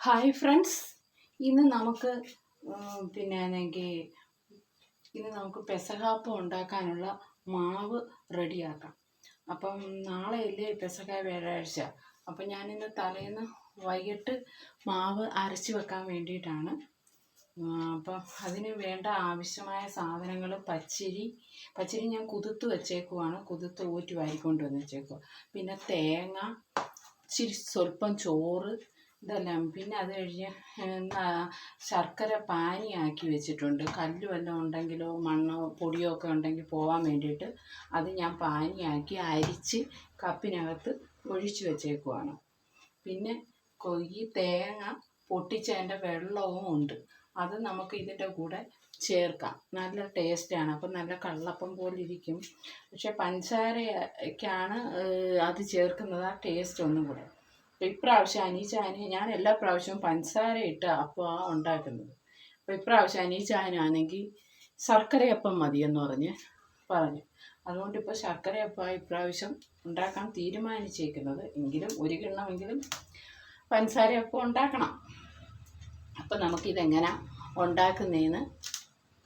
Hi friends, ഇന്ന് നമുക്ക് പിന്നെയാണെങ്കിൽ ഇന്ന് നമുക്ക് പെസഹാപ്പം ഉണ്ടാക്കാനുള്ള മാവ് റെഡിയാക്കാം. അപ്പം നാളെയല്ലേ പെസഹ വ്യാഴാഴ്ച. അപ്പം ഞാനിന്ന് തലേന്ന് വൈകിട്ട് മാവ് അരച്ച് വെക്കാൻ വേണ്ടിയിട്ടാണ്. അപ്പം അതിന് വേണ്ട ആവശ്യമായ സാധനങ്ങൾ പച്ചരി ഞാൻ കുതിർത്ത് വെച്ചേക്കുവാണ്. കുതിർത്ത് ഊറ്റി വാരിക്കൊണ്ട് വന്ന് വെച്ചേക്കുക. പിന്നെ തേങ്ങ, ഇച്ചിരി സ്വല്പം ചോറ്, ഇതെല്ലാം. പിന്നെ അത് കഴിഞ്ഞ് ശർക്കര പാനിയാക്കി വെച്ചിട്ടുണ്ട്. കല്ല് വല്ലതും ഉണ്ടെങ്കിലോ മണ്ണോ പൊടിയോ ഒക്കെ ഉണ്ടെങ്കിൽ പോകാൻ വേണ്ടിയിട്ട് അത് ഞാൻ പാനിയാക്കി അരിച്ച് കപ്പിനകത്ത് ഒഴിച്ച് വെച്ചേക്കുവാണ്. പിന്നെ ഈ തേങ്ങ പൊട്ടിച്ചതിൻ്റെ വെള്ളവും ഉണ്ട്. അത് നമുക്ക് ഇതിൻ്റെ കൂടെ ചേർക്കാം. നല്ല ടേസ്റ്റാണ്. അപ്പം നല്ല കള്ളപ്പം പോലെ ഇരിക്കും. പക്ഷെ പഞ്ചസാരയ്ക്കാണ് അത് ചേർക്കുന്നത് ആ ടേസ്റ്റ് ഒന്നും കൂടെ. ഇപ്രാവശ്യം അനീച്ചാന് ഞാൻ എല്ലാ പ്രാവശ്യവും പഞ്ചസാര ഇട്ട് അപ്പമാണ് ഉണ്ടാക്കുന്നത്. അപ്പോൾ ഇപ്രാവശ്യം അനീച്ചാനാണെങ്കിൽ ശർക്കരയപ്പം മതിയെന്ന് പറഞ്ഞു. അതുകൊണ്ട് ഇപ്പോൾ ശർക്കരയപ്പമാണ് ഇപ്രാവശ്യം ഉണ്ടാക്കാൻ തീരുമാനിച്ചേക്കുന്നത്. എങ്കിലും ഒരു കിണ്ണമെങ്കിലും പഞ്ചസാരയപ്പം ഉണ്ടാക്കണം. അപ്പം നമുക്കിതെങ്ങനെ ഉണ്ടാക്കുന്നതെന്ന്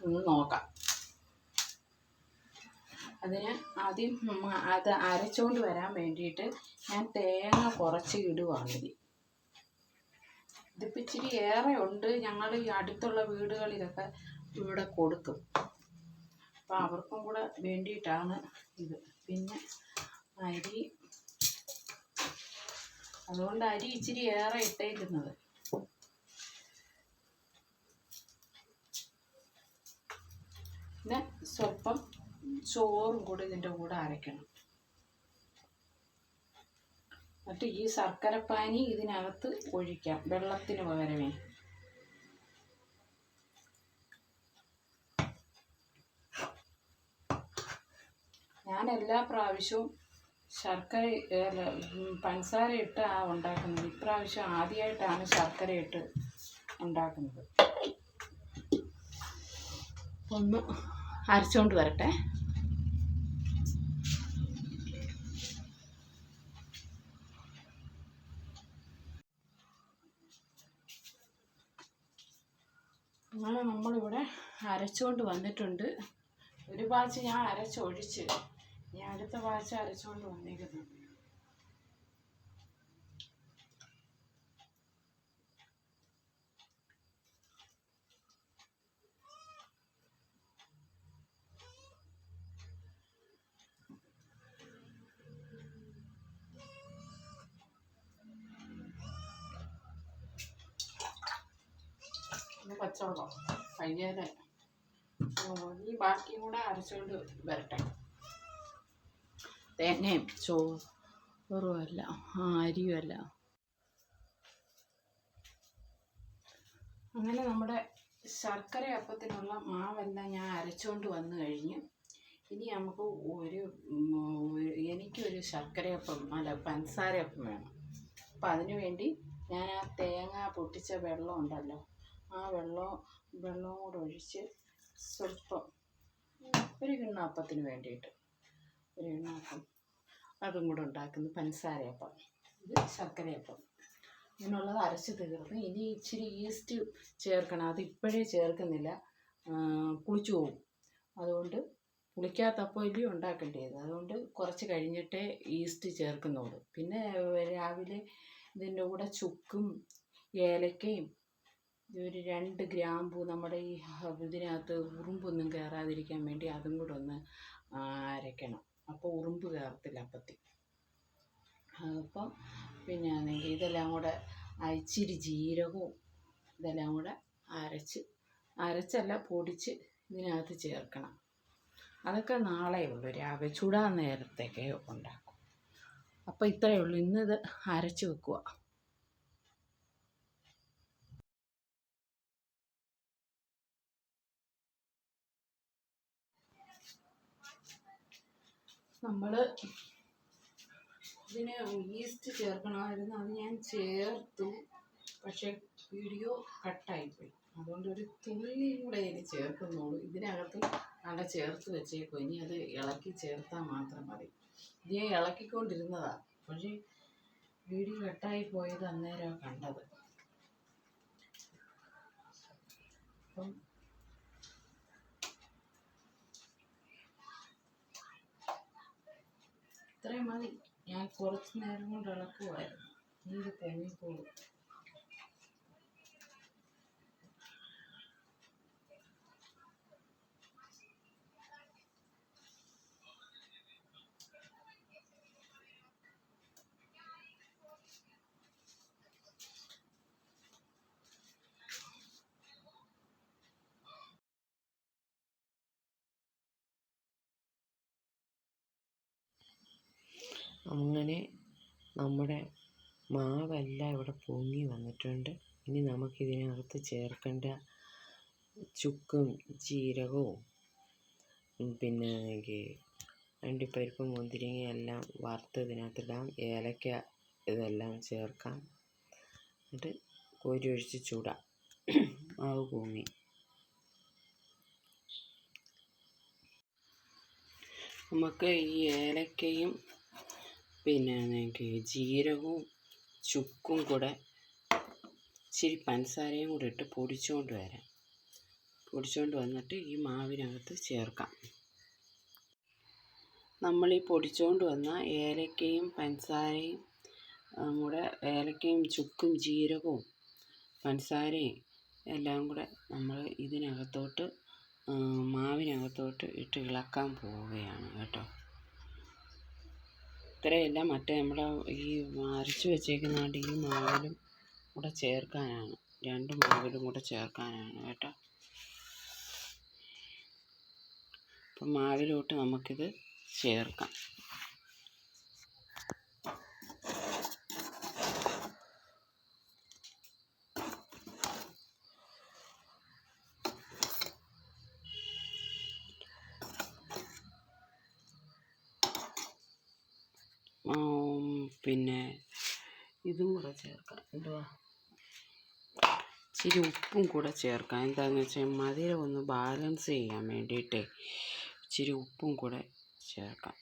ഒന്ന് നോക്കാം. അതിന് ആദ്യം അത് അരച്ചുകൊണ്ട് വരാൻ വേണ്ടിയിട്ട് ഞാൻ തേങ്ങ കുറച്ച് ഇടുവാണ്. ഇതിപ്പോൾ ഇച്ചിരി ഏറെ ഉണ്ട്. ഞങ്ങൾ ഈ അടുത്തുള്ള വീടുകളിലൊക്കെ ഇവിടെ കൊടുക്കും. അപ്പോൾ അവർക്കും കൂടെ വേണ്ടിയിട്ടാണ് ഇത്. പിന്നെ അരി, അതുകൊണ്ട് അരി ഇച്ചിരി ഏറെ ഇട്ടേക്കുന്നത്. പിന്നെ സ്വല്പം ചോറും കൂടി ഇതിൻ്റെ കൂടെ അരയ്ക്കണം. എന്നിട്ട് ഈ ശർക്കരപ്പാനി ഇതിനകത്ത് ഒഴിക്കാം, വെള്ളത്തിന് പകരമേ. ഞാൻ എല്ലാ പ്രാവശ്യവും പഞ്ചസാര ഇട്ട് ഉണ്ടാക്കുന്നത്. ഇപ്രാവശ്യം ആദ്യമായിട്ടാണ് ശർക്കര ഇട്ട് ഉണ്ടാക്കുന്നത്. ഒന്ന് അരച്ചുകൊണ്ട് വരട്ടെ. അങ്ങനെ നമ്മളിവിടെ അരച്ചുകൊണ്ട് വന്നിട്ടുണ്ട്. ഒരു ബാച്ച് ഞാൻ അരച്ചൊഴിച്ച്, ഞാൻ അടുത്ത ബാച്ച് അരച്ചുകൊണ്ട് വന്നേക്കുന്നു. പച്ചവെള്ളം കഴിയാതെ ഈ ബാക്കിയും കൂടെ അരച്ചുകൊണ്ട് വരട്ടെ. തേങ്ങയും ചോറുമല്ല, അരിയുമല്ല. അങ്ങനെ നമ്മുടെ ശർക്കര അപ്പത്തിനുള്ള മാവെല്ലാം ഞാൻ അരച്ചുകൊണ്ട് വന്നു കഴിഞ്ഞ് ഇനി നമുക്ക് എനിക്കൊരു ശർക്കരയപ്പം പഞ്ചസാരയപ്പം വേണം. അപ്പം അതിനു വേണ്ടി ഞാൻ ആ തേങ്ങ പൊട്ടിച്ച വെള്ളം ഉണ്ടല്ലോ, ആ വെള്ളവും കൂടെ ഒഴിച്ച് സ്വല്പം ഒരു കിണ്ണപ്പത്തിന് വേണ്ടിയിട്ട് ഒരു കിണ്ണപ്പം അതും കൂടെ ഉണ്ടാക്കുന്നു. പഞ്ചസാരയപ്പം, ഇത് ശർക്കരയപ്പം. ഇങ്ങനെയുള്ളത് അരച്ച് തീർന്ന് ഇനി ഇച്ചിരി ഈസ്റ്റ് ചേർക്കണം. അത് ഇപ്പോഴേ ചേർക്കുന്നില്ല, പുളിച്ചു പോകും. അതുകൊണ്ട് പുളിക്കാത്തപ്പം ഇല്ലേ ഉണ്ടാക്കേണ്ടത്. അതുകൊണ്ട് കുറച്ച് കഴിഞ്ഞിട്ടേ ഈസ്റ്റ് ചേർക്കുന്നുള്ളൂ. പിന്നെ രാവിലെ ഇതിൻ്റെ കൂടെ ചുക്കും ഏലക്കയും ഒരു 2 ഗ്രാമ്പൂ, നമ്മുടെ ഈ ഇതിനകത്ത് ഉറുമ്പൊന്നും കയറാതിരിക്കാൻ വേണ്ടി അതും കൂടെ ഒന്ന് അരയ്ക്കണം. അപ്പോൾ ഉറുമ്പ് കയറത്തില്ല അപ്പത്തിൽ. അപ്പം പിന്നെ ഇതെല്ലാം കൂടെ ഇച്ചിരി ജീരകവും ഇതെല്ലാം കൂടെ അരച്ചല്ല പൊടിച്ച് ഇതിനകത്ത് ചേർക്കണം. അതൊക്കെ നാളെ ഉള്ളൂ, രാവിലെ ചൂടാൻ നേരത്തേക്ക് ഉണ്ടാക്കും. അപ്പോൾ ഇത്രയേ ഉള്ളൂ. ഇന്നിത് അരച്ച് വെക്കുക. നമ്മൾ ഇതിന് ഈസ്റ്റ് ചേർക്കണമായിരുന്നു, അത് ഞാൻ ചേർത്തു. പക്ഷേ വീഡിയോ കട്ടായിപ്പോയി. അതുകൊണ്ട് ഒരു തുള്ളി കൂടെ ഇനി ചേർക്കുന്നുള്ളൂ. ഇതിനകത്ത് നല്ല ചേർത്ത് വെച്ചേക്കും. ഇനി അത് ഇളക്കി ചേർത്താൽ മാത്രം മതി. ഇത് ഞാൻ ഇളക്കിക്കൊണ്ടിരുന്നതാണ്, പക്ഷേ വീഡിയോ കട്ടായി പോയത് അന്നേരമാണ് കണ്ടത്. അപ്പം ഇത്രയും മതി. ഞാൻ കുറച്ച് നേരം കൊണ്ട് ഇളക്കുമായിരുന്നു. ഇത് പൊങ്ങിപ്പോകും. അങ്ങനെ നമ്മുടെ മാവെല്ലാം ഇവിടെ പൊങ്ങി വന്നിട്ടുണ്ട്. ഇനി നമുക്കിതിനകത്ത് ചേർക്കേണ്ട ചുക്കും ജീരകവും പിന്നെ അണ്ടിപ്പരിപ്പ് മുന്തിരിങ്ങ എല്ലാം വറുത്ത് ഇതിനകത്തിടാം. ഏലക്ക ഇതെല്ലാം ചേർക്കാം. എന്നിട്ട് കോരി ഒഴിച്ച് ചൂടാം. മാവ് പൊങ്ങി. നമുക്ക് ഈ ഏലക്കയും പിന്നെ ജീരകവും ചുക്കും കൂടെ ഇച്ചിരി പഞ്ചസാരയും കൂടെ ഇട്ട് പൊടിച്ചുകൊണ്ട് വരാം. പൊടിച്ചുകൊണ്ട് വന്നിട്ട് ഈ മാവിനകത്ത് ചേർക്കാം. നമ്മളീ പൊടിച്ചുകൊണ്ട് വന്ന ഏലക്കയും പഞ്ചസാരയും കൂടെ, ഏലക്കയും ചുക്കും ജീരകവും പഞ്ചസാരയും എല്ലാം കൂടെ നമ്മൾ ഇതിനകത്തോട്ട് മാവിനകത്തോട്ട് ഇട്ട് ഇളക്കാൻ പോവുകയാണ് കേട്ടോ. ഇത്രയല്ല, മറ്റേ നമ്മുടെ ഈ അരച്ച് വെച്ചേക്കുന്ന ഈ മാവിലും കൂടെ ചേർക്കാനാണ്. 2 മാവിലും കൂടെ ചേർക്കാനാണ് കേട്ടോ. അപ്പം മാവിലോട്ട് നമുക്കിത് ചേർക്കാം. പിന്നെ ഇതും കൂടെ ചേർക്കാം. എന്തുവാ, ഇച്ചിരി ഉപ്പും കൂടെ ചേർക്കാം. എന്താണെന്ന് വെച്ചാൽ മധുരം ഒന്ന് ബാലൻസ് ചെയ്യാൻ വേണ്ടിയിട്ടേ ഇച്ചിരി ഉപ്പും കൂടെ ചേർക്കാം.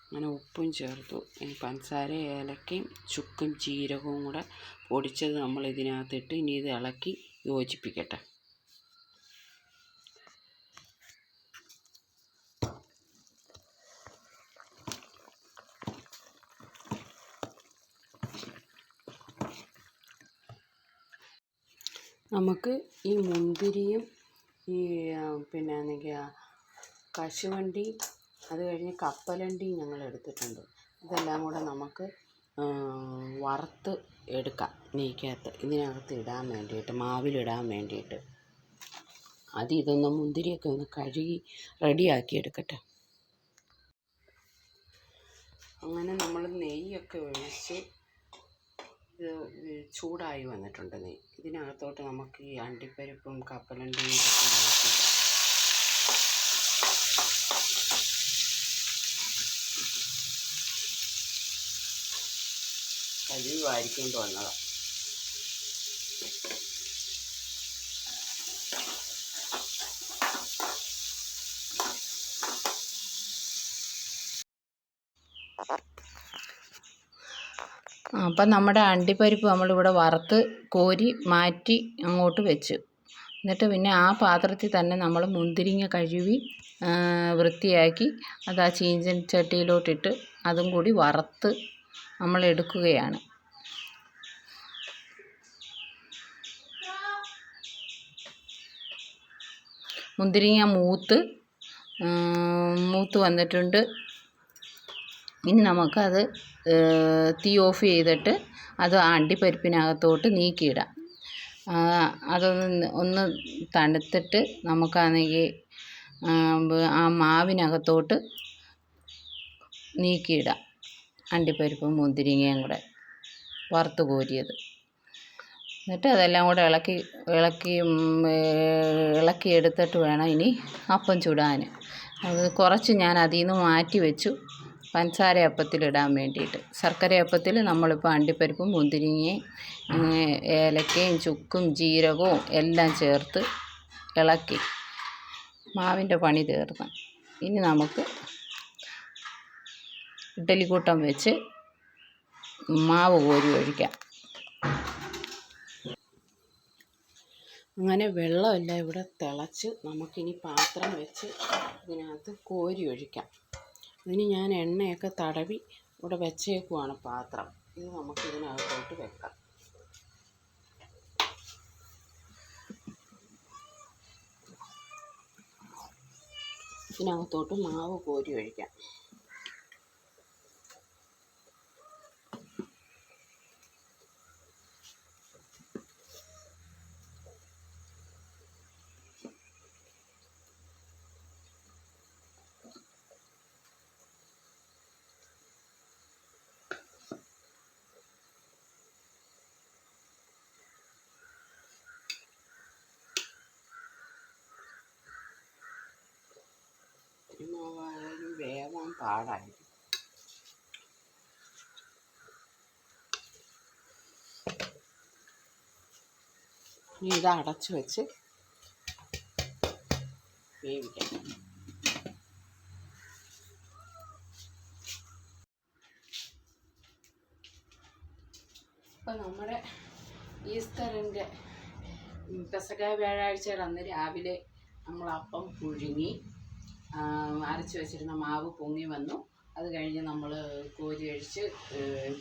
അങ്ങനെ ഉപ്പും ചേർത്തു. പഞ്ചസാര, ഏലക്കയും ചുക്കും ജീരകവും കൂടെ പൊടിച്ചത് നമ്മൾ ഇതിനകത്തിട്ട് ഇനി ഇത് ഇളക്കി യോജിപ്പിക്കട്ടെ. നമുക്ക് ഈ മുന്തിരിയും ഈ പിന്നെ കശുവണ്ടി, അത് കഴിഞ്ഞ് കപ്പലണ്ടിയും ഞങ്ങൾ എടുത്തിട്ടുണ്ട്. ഇതെല്ലാം കൂടെ നമുക്ക് വറുത്ത് എടുക്കാം ഇതിനകത്ത് ഇടാൻ വേണ്ടിയിട്ട്, മാവിലിടാൻ വേണ്ടിയിട്ട്. ഇതൊന്ന് മുന്തിരിയൊക്കെ ഒന്ന് കഴുകി റെഡിയാക്കി എടുക്കട്ടെ. അങ്ങനെ നമ്മൾ നെയ്യൊക്കെ ഒഴിച്ച് ഇത് ചൂടായി വന്നിട്ടുണ്ട്. ഇതിനകത്തോട്ട് നമുക്ക് ഈ അണ്ടിപ്പരിപ്പും കപ്പലണ്ടിയും ഒക്കെ മാറ്റി കഴുകി വാരിക്കൊണ്ട് വന്നതാണ്. അപ്പം നമ്മുടെ അണ്ടിപ്പരിപ്പ് നമ്മളിവിടെ വറുത്ത് കോരി മാറ്റി അങ്ങോട്ട് വെച്ച്, എന്നിട്ട് പിന്നെ ആ പാത്രത്തിൽ തന്നെ നമ്മൾ മുന്തിരിങ്ങ കഴുകി വൃത്തിയാക്കി അത് ആ ചീനച്ചട്ടിയിലോട്ടിട്ട് അതും കൂടി വറുത്ത് നമ്മൾ എടുക്കുകയാണ്. മുന്തിരിങ്ങ മൂത്ത് വന്നിട്ടുണ്ട്. ഇനി നമുക്കത് തീ ഓഫ് ചെയ്തിട്ട് അത് അണ്ടിപ്പരിപ്പിനകത്തോട്ട് നീക്കിയിടാം. ഒന്ന് തണുത്തിട്ട് നമുക്കാണെങ്കിൽ ആ മാവിനകത്തോട്ട് നീക്കിയിടാം. അണ്ടിപ്പരിപ്പും മുന്തിരിങ്ങയും കൂടെ വറുത്ത് കോരിയത്. എന്നിട്ട് അതെല്ലാം കൂടെ ഇളക്കി എടുത്തിട്ട് വേണം ഇനി അപ്പം ചുടാൻ. അത് കുറച്ച് ഞാൻ അതിൽ നിന്ന് മാറ്റി വെച്ചു പഞ്ചസാര അപ്പത്തിലിടാൻ വേണ്ടിയിട്ട്. ശർക്കര അപ്പത്തിൽ നമ്മളിപ്പോൾ അണ്ടിപ്പരിപ്പും മുന്തിരിങ്ങയും ഏലക്കയും ചുക്കും ജീരകവും എല്ലാം ചേർത്ത് ഇളക്കി മാവിൻ്റെ പണി തീർന്നു. ഇനി നമുക്ക് ഇഡ്ഡലിക്കൂട്ടം വെച്ച് മാവ് കോരി ഒഴിക്കാം. അങ്ങനെ വെള്ളമെല്ലാം ഇവിടെ തിളച്ച് നമുക്കിനി പാത്രം വെച്ച് ഇതിനകത്ത് കോരി ഒഴിക്കാം. ഇതിന് ഞാൻ എണ്ണയൊക്കെ തടവി ഇവിടെ വെച്ചേക്കുവാണ് പാത്രം. ഇത് നമുക്കിതിനകത്തോട്ട് വെക്കാം. ഇതിനകത്തോട്ട് മാവ് കോരി ഒഴിക്കാം. മാവായാലും വേവാൻ പാടായിരിക്കും. ഇനി ഇത് അടച്ച് വെച്ച് വേവിക്കാം. ഇപ്പം നമ്മുടെ ഈസ്റ്ററിൻ്റെ പെസഹ വ്യാഴാഴ്ചയുടെ അന്ന് രാവിലെ നമ്മൾ അപ്പം പുഴുങ്ങി അരച്ച് വെച്ചിരുന്ന മാവ് പൊങ്ങി വന്നു. അത് കഴിഞ്ഞ് നമ്മൾ കോരി ഒഴിച്ച്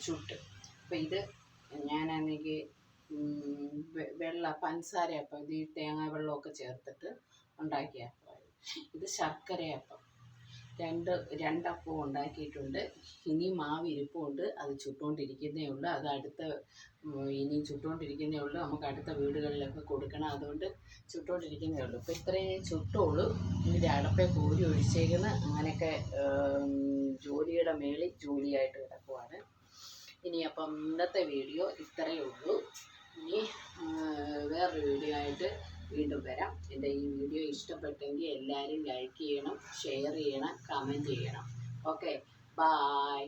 ചുട്ട്. അപ്പോൾ ഇത് ഞാനാണെങ്കിൽ പഞ്ചസാരയപ്പം, ഇത് ഈ തേങ്ങാ വെള്ളമൊക്കെ ചേർത്തിട്ട് ഉണ്ടാക്കിയ അപ്പം. ഇത് ശർക്കരയപ്പം. രണ്ടപ്പം ഉണ്ടാക്കിയിട്ടുണ്ട്. ഇനി മാവ് ഇരിപ്പുണ്ട്, അത് ചുട്ടുകൊണ്ടിരിക്കുന്നേ ഉള്ളൂ. ഇനിയും ചുട്ടുകൊണ്ടിരിക്കുന്നേ ഉള്ളൂ. നമുക്ക് അടുത്ത വീടുകളിലൊക്കെ കൊടുക്കണം, അതുകൊണ്ട് ചുട്ടുകൊണ്ടിരിക്കുന്നേ ഉള്ളൂ. ഇപ്പോൾ ഇത്രയും ചുട്ടുള്ളൂ. ഇനി അടപ്പേ കോരി ഒഴിച്ചേക്കുന്ന അങ്ങനെയൊക്കെ ജോലിയുടെ മേളിൽ ജോലിയായിട്ട് കിടക്കുവാണ്. ഇനി അപ്പം ഇന്നത്തെ വീഡിയോ ഇത്രയേ ഉള്ളൂ. ഇനി വേറൊരു വീഡിയോ ആയിട്ട് വീണ്ടും വരാം. എൻ്റെ ഈ വീഡിയോ ഇഷ്ടപ്പെട്ടെങ്കിൽ എല്ലാവരും ലൈക്ക് ചെയ്യണം, ഷെയർ ചെയ്യണം, കമൻറ്റ് ചെയ്യണം. Okay, bye.